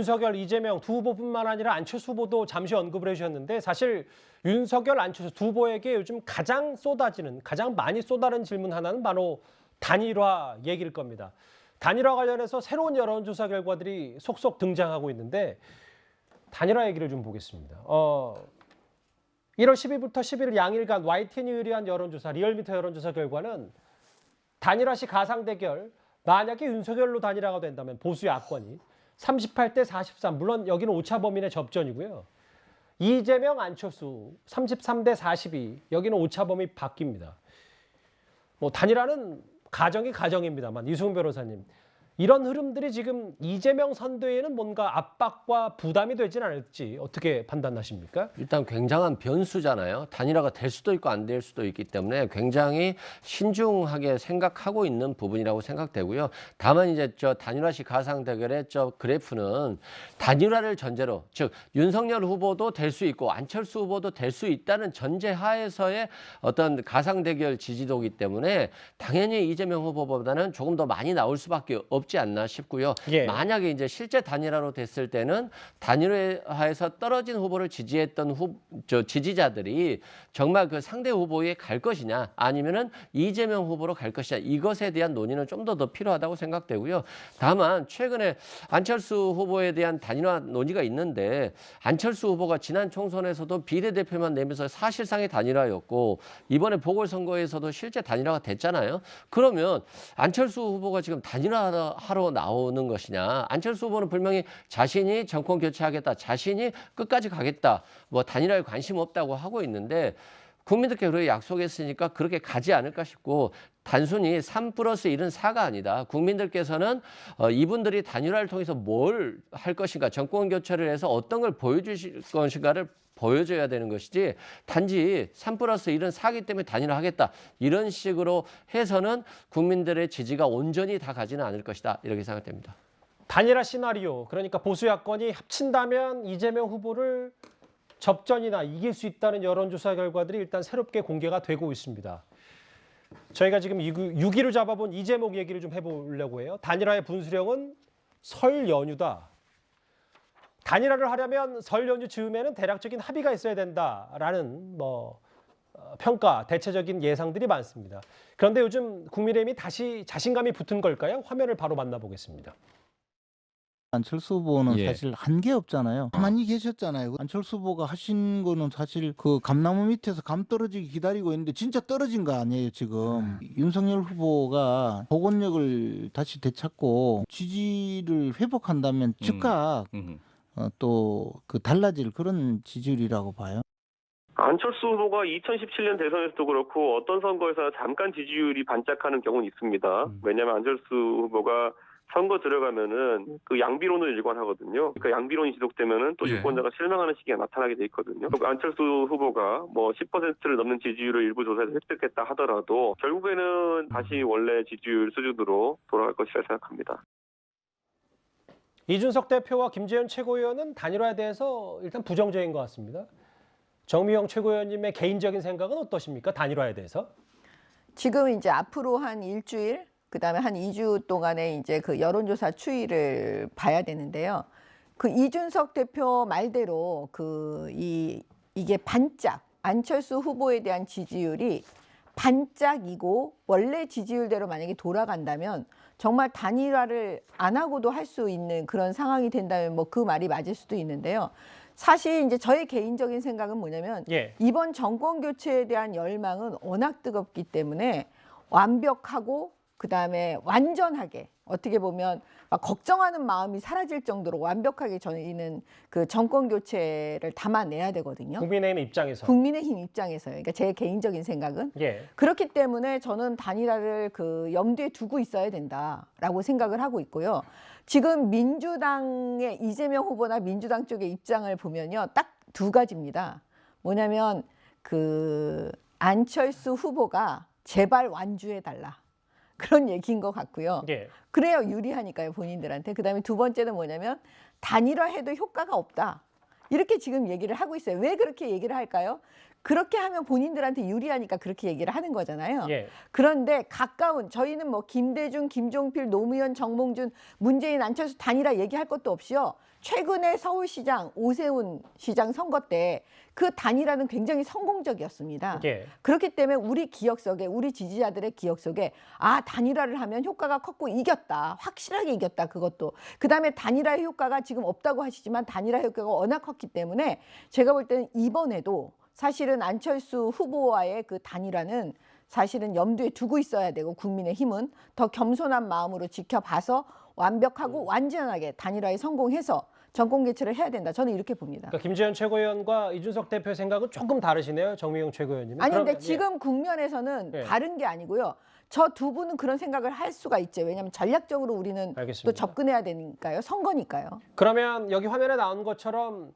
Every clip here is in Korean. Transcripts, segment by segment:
윤석열, 이재명 두 후보뿐만 아니라 안철수 후보도 잠시 언급을 해주셨는데 사실 윤석열, 안철수 두 후보에게 요즘 가장 많이 쏟아지는 질문 하나는 바로 단일화 얘기일 겁니다. 단일화 관련해서 새로운 여론조사 결과들이 속속 등장하고 있는데 단일화 얘기를 좀 보겠습니다. 1월 10일부터 11일 양일간 YTN이 의뢰한 여론조사, 리얼미터 여론조사 결과는 단일화 시 가상 대결, 만약에 윤석열로 단일화가 된다면 보수 야권이 38대 43, 물론 여기는 오차 범위의 접전이고요. 이재명, 안철수 33대 42, 여기는 오차 범위 바뀝니다. 뭐 단일화는 가정입니다만 이승훈 변호사님, 이런 흐름들이 지금 이재명 선대에는 뭔가 압박과 부담이 되진 않을지 어떻게 판단하십니까? 일단 굉장한 변수잖아요. 단일화가 될 수도 있고 안 될 수도 있기 때문에 굉장히 신중하게 생각하고 있는 부분이라고 생각되고요. 다만 이제 저 단일화 시 가상 대결의 저 그래프는 단일화를 전제로, 즉 윤석열 후보도 될 수 있고 안철수 후보도 될 수 있다는 전제 하에서의 어떤 가상 대결 지지도이기 때문에 당연히 이재명 후보보다는 조금 더 많이 나올 수밖에 없지 않나 싶고요. 예. 만약에 이제 단일화로 됐을 때는 단일화에서 떨어진 후보를 지지했던 지지자들이 정말 그 상대 후보에 갈 것이냐, 아니면은 이재명 후보로 갈 것이냐, 이것에 대한 논의는 좀 더 필요하다고 생각되고요. 다만 최근에 안철수 후보에 대한 단일화 논의가 있는데, 안철수 후보가 지난 총선에서도 비례대표만 내면서 사실상의 단일화였고 이번에 보궐선거에서도 실제 단일화가 됐잖아요. 그러면 안철수 후보가 지금 단일화하러 나오는 것이냐, 안철수 후보는 분명히 자신이 정권 교체하겠다, 자신이 끝까지 가겠다, 뭐 단일화에 관심 없다고 하고 있는데 국민들께 그렇게 약속했으니까 그렇게 가지 않을까 싶고, 단순히 3+1은 4가 아니다. 국민들께서는 이분들이 단일화를 통해서 뭘 할 것인가, 정권 교체를 해서 어떤 걸 보여주실 것인가를 보여줘야 되는 것이지, 단지 3+1은 4기 때문에 단일화하겠다, 이런 식으로 해서는 국민들의 지지가 온전히 다 가지는 않을 것이다, 이렇게 생각됩니다. 단일화 시나리오, 그러니까 보수 야권이 합친다면 이재명 후보를 접전이나 이길 수 있다는 여론조사 결과들이 일단 새롭게 공개가 되고 있습니다. 저희가 지금 6위로 잡아본 이재명 얘기를 좀 해보려고 해요. 단일화의 분수령은 설 연휴다. 단일화를 하려면 설 연휴 즈음에는 대략적인 합의가 있어야 된다라는 평가, 대체적인 예상들이 많습니다. 그런데 요즘 국민의힘이 다시 자신감이 붙은 걸까요? 화면을 바로 만나보겠습니다. 안철수 후보는 사실 한계 없잖아요. 가만히 계셨잖아요. 안철수 후보가 하신 거는 사실 그 감나무 밑에서 감 떨어지기 기다리고 있는데 진짜 떨어진 거 아니에요, 지금. 윤석열 후보가 복원력을 다시 되찾고 지지를 회복한다면 즉각 또 그 달라질 그런 지지율이라고 봐요. 안철수 후보가 2017년 대선에서도 그렇고 어떤 선거에서 잠깐 지지율이 반짝하는 경우는 있습니다. 왜냐하면 안철수 후보가 선거 들어가면은 그 양비론을 일관하거든요. 그러니까 양비론이 지속되면은 또 유권자가 실망하는 시기가 나타나게 돼 있거든요. 안철수 후보가 뭐 10%를 넘는 지지율을 일부 조사에서 획득했다 하더라도 결국에는 다시 원래 지지율 수준으로 돌아갈 것이라 생각합니다. 이준석 대표와 김재현 최고위원은 단일화에 대해서 일단 부정적인 것 같습니다. 정미영 최고위원님의 개인적인 생각은 어떠십니까? 단일화에 대해서? 지금 이제 앞으로 한 일주일, 그다음에 한 2주 동안에 이제 그 여론조사 추이를 봐야 되는데요. 그 이준석 대표 말대로 이게 반짝, 안철수 후보에 대한 지지율이 반짝이고 원래 지지율대로 만약에 돌아간다면 정말 단일화를 안 하고도 할 수 있는 그런 상황이 된다면 뭐 그 말이 맞을 수도 있는데요. 사실 이제 저의 개인적인 생각은 뭐냐면 이번 정권 교체에 대한 열망은 워낙 뜨겁기 때문에 완벽하고 그다음에 완전하게, 어떻게 보면 막 걱정하는 마음이 사라질 정도로 완벽하게 저희는 그 정권 교체를 담아내야 되거든요. 국민의힘 입장에서. 국민의힘 입장에서요. 그러니까 제 개인적인 생각은. 그렇기 때문에 저는 단일화를 그 염두에 두고 있어야 된다라고 생각을 하고 있고요. 지금 민주당의 이재명 후보나 민주당 쪽의 입장을 보면요, 딱 두 가지입니다. 뭐냐면 그 안철수 후보가 제발 완주해달라, 그런 얘기인 것 같고요. 그래야 유리하니까요, 본인들한테. 그다음에 두 번째는 뭐냐면 단일화해도 효과가 없다, 이렇게 지금 얘기를 하고 있어요. 왜 그렇게 얘기를 할까요? 그렇게 하면 본인들한테 유리하니까 그렇게 얘기를 하는 거잖아요. 예. 그런데 가까운 저희는 뭐 김대중, 김종필, 노무현, 정몽준, 문재인, 안철수 단일화 얘기할 것도 없이요. 최근에 서울시장 오세훈 시장 선거 때 그 단일화는 굉장히 성공적이었습니다. 예. 그렇기 때문에 우리 기억 속에 우리 지지자들의 기억 속에 아 단일화를 하면 효과가 컸고 이겼다. 확실하게 이겼다. 그것도. 그다음에 단일화의 효과가 지금 없다고 하시지만 단일화 효과가 워낙 컸기 때문에 제가 볼 때는 이번에도 사실은 안철수 후보와의 그 단일화는 사실은 염두에 두고 있어야 되고 국민의힘은 더 겸손한 마음으로 지켜봐서 완벽하고 완전하게 단일화에 성공해서 정권 개최를 해야 된다. 저는 이렇게 봅니다. 그러니까 김재현 최고위원과 이준석 대표의 생각은 조금 다르시네요. 정미경 최고위원님. 아니 근데 그러면, 지금 국면에서는 예. 다른 게 아니고요. 저 두 분은 그런 생각을 할 수가 있죠. 왜냐하면 전략적으로 우리는 알겠습니다. 또 접근해야 되니까요. 선거니까요. 그러면 여기 화면에 나온 것처럼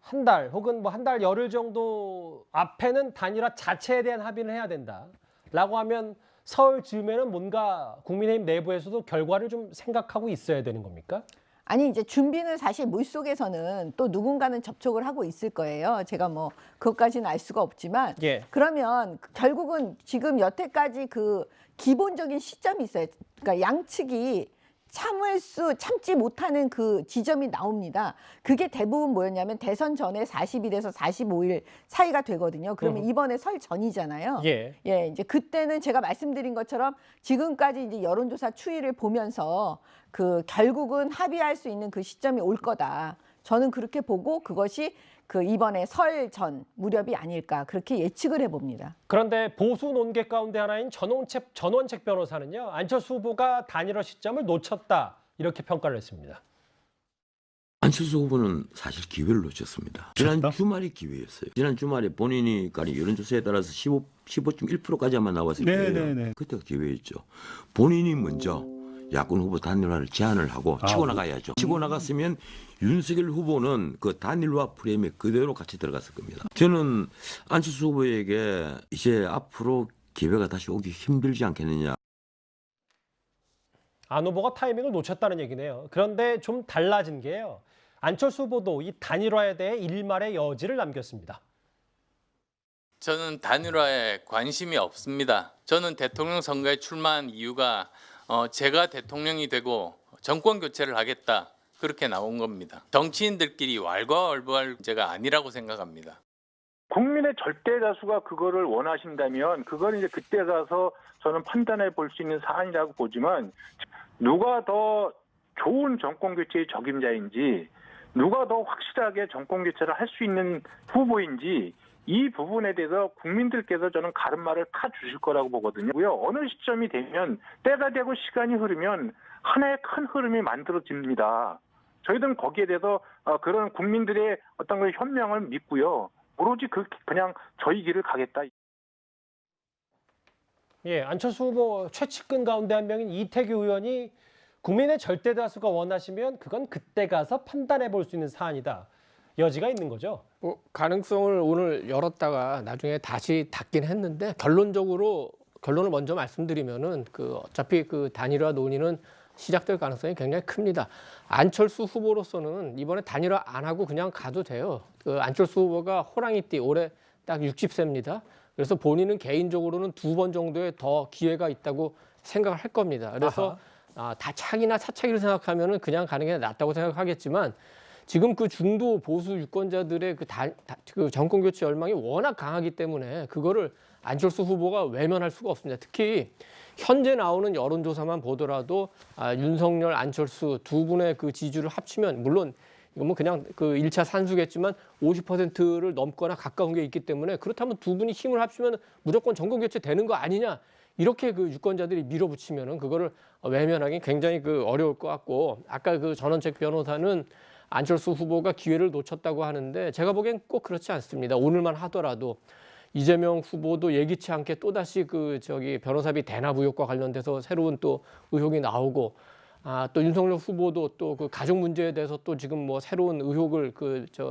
한 달 혹은 뭐 한 달 열흘 정도 앞에는 단일화 자체에 대한 합의를 해야 된다라고 하면 서울 즈음에는 뭔가 국민의힘 내부에서도 결과를 좀 생각하고 있어야 되는 겁니까? 아니 이제 준비는 사실 물속에서는 또 누군가는 접촉을 하고 있을 거예요. 제가 뭐 그것까지는 알 수가 없지만 예. 그러면 결국은 지금 여태까지 그 기본적인 시점이 있어요. 그러니까 양측이 참지 못하는 그 지점이 나옵니다. 그게 대부분 뭐였냐면 대선 전에 40일에서 45일 사이가 되거든요. 그러면 이번에 설 전이잖아요. 예. 예, 이제 그때는 제가 말씀드린 것처럼 지금까지 이제 여론조사 추이를 보면서 그 결국은 합의할 수 있는 그 시점이 올 거다. 저는 그렇게 보고 그것이 그 이번에 설 전 무렵이 아닐까 그렇게 예측을 해봅니다. 그런데 보수 논객 가운데 하나인 전원책 변호사는요. 안철수 후보가 단일화 시점을 놓쳤다 이렇게 평가를 했습니다. 안철수 후보는 사실 기회를 놓쳤습니다. 지난 주말이 기회였어요. 지난 주말에 본인이 여론조사에 따라서 15.1%까지 아마 나왔을 거예요. 그때가 기회였죠. 본인이 먼저 야권 후보 단일화를 제안을 하고 치고 나가야죠. 치고 나갔으면 윤석열 후보는 그 단일화 프레임에 그대로 같이 들어갔을 겁니다. 저는 안철수 후보에게 이제 앞으로 기회가 다시 오기 힘들지 않겠느냐. 안 후보가 타이밍을 놓쳤다는 얘기네요. 그런데 좀 달라진 게요. 안철수 후보도 이 단일화에 대해 일말의 여지를 남겼습니다. 저는 단일화에 관심이 없습니다. 저는 대통령 선거에 출마한 이유가 제가 대통령이 되고 정권 교체를 하겠다. 그렇게 나온 겁니다. 정치인들끼리 왈가왈부할 문제가 아니라고 생각합니다. 국민의 절대 다수가 그거를 원하신다면 그걸 이제 그때 가서 저는 판단해 볼 수 있는 사안이라고 보지만 누가 더 좋은 정권 교체의 적임자인지 누가 더 확실하게 정권 교체를 할 수 있는 후보인지 이 부분에 대해서 국민들께서 저는 가름말을 타 주실 거라고 보거든요. 어느 시점이 되면 때가 되고 시간이 흐르면 하나의 큰 흐름이 만들어집니다. 저희들은 거기에 대해서 그런 국민들의 어떤 그 현명을 믿고요. 오로지 그냥 저희 길을 가겠다. 예, 안철수 후보 최측근 가운데 한 명인 이태규 의원이 국민의 절대 다수가 원하시면 그건 그때 가서 판단해 볼 수 있는 사안이다. 여지가 있는 거죠. 뭐 가능성을 오늘 열었다가 나중에 다시 닫긴 했는데 결론을 먼저 말씀드리면은 그 어차피 그 단일화 논의는 시작될 가능성이 굉장히 큽니다. 안철수 후보로서는 이번에 단일화 안 하고 그냥 가도 돼요. 그 안철수 후보가 호랑이띠 올해 딱 60세입니다. 그래서 본인은 개인적으로는 2번 정도의 더 기회가 있다고 생각을 할 겁니다. 그래서 다차기나 차차기를 생각하면은 그냥 가는 게 낫다고 생각하겠지만 지금 그 중도 보수 유권자들의 그 정권 교체 열망이 워낙 강하기 때문에 그거를 안철수 후보가 외면할 수가 없습니다. 특히 현재 나오는 여론조사만 보더라도 윤석열, 안철수 두 분의 그 지지를 합치면 물론 이건 뭐 그냥 그 1차 산수겠지만 50%를 넘거나 가까운 게 있기 때문에 그렇다면 두 분이 힘을 합치면 무조건 정권 교체 되는 거 아니냐 이렇게 그 유권자들이 밀어붙이면은 그거를 외면하기 굉장히 그 어려울 것 같고 아까 그 전원책 변호사는 안철수 후보가 기회를 놓쳤다고 하는데 제가 보기엔 꼭 그렇지 않습니다. 오늘만 하더라도 이재명 후보도 예기치 않게 또다시 변호사비 대납 의혹과 관련돼서 새로운 또 의혹이 나오고 또 윤석열 후보도 또 그 가족 문제에 대해서 또 지금 뭐 새로운 의혹을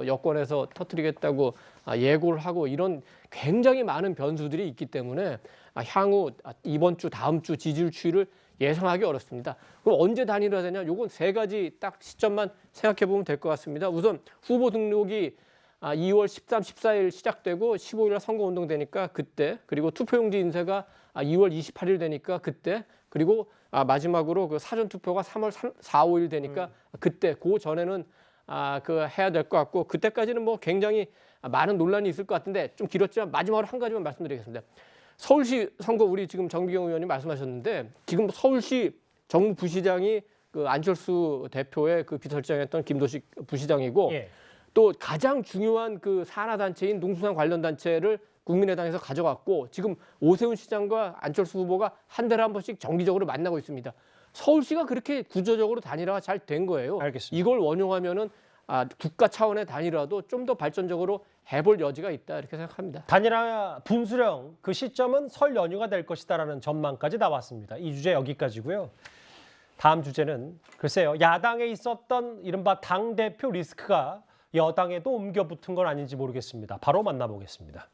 여권에서 터뜨리겠다고 예고를 하고 이런 굉장히 많은 변수들이 있기 때문에 향후 이번 주 다음 주 지지율 추이를 예상하기 어렵습니다. 그럼 언제 단일화 되냐? 요건 세 가지 딱 시점만 생각해 보면 될 것 같습니다. 우선 후보 등록이 2월 13, 14일 시작되고 15일 날 선거운동 되니까 그때, 그리고 투표용지 인쇄가 2월 28일 되니까 그때, 그리고 마지막으로 그 사전투표가 3월 4, 5일 되니까 그때, 그 전에는 그 해야 될 것 같고, 그때까지는 뭐 굉장히 많은 논란이 있을 것 같은데 좀 길었지만 마지막으로 한 가지만 말씀드리겠습니다. 서울시 선거 우리 지금 정미경 의원님 말씀하셨는데 지금 서울시 정부시장이 그 안철수 대표의 그 비서실장이었던 김도식 부시장이고 예. 또 가장 중요한 그 산하 단체인 농수산 관련 단체를 국민의당에서 가져갔고 지금 오세훈 시장과 안철수 후보가 한 달에 한 번씩 정기적으로 만나고 있습니다. 서울시가 그렇게 구조적으로 단일화가 잘 된 거예요. 알겠습니다. 이걸 원용하면은 국가 차원의 단일화도 좀 더 발전적으로 해볼 여지가 있다 이렇게 생각합니다. 단일화 분수령 그 시점은 설 연휴가 될 것이다라는 전망까지 나왔습니다. 이 주제 여기까지고요. 다음 주제는 글쎄요. 야당에 있었던 이른바 당대표 리스크가 여당에도 옮겨 붙은 건 아닌지 모르겠습니다. 바로 만나보겠습니다.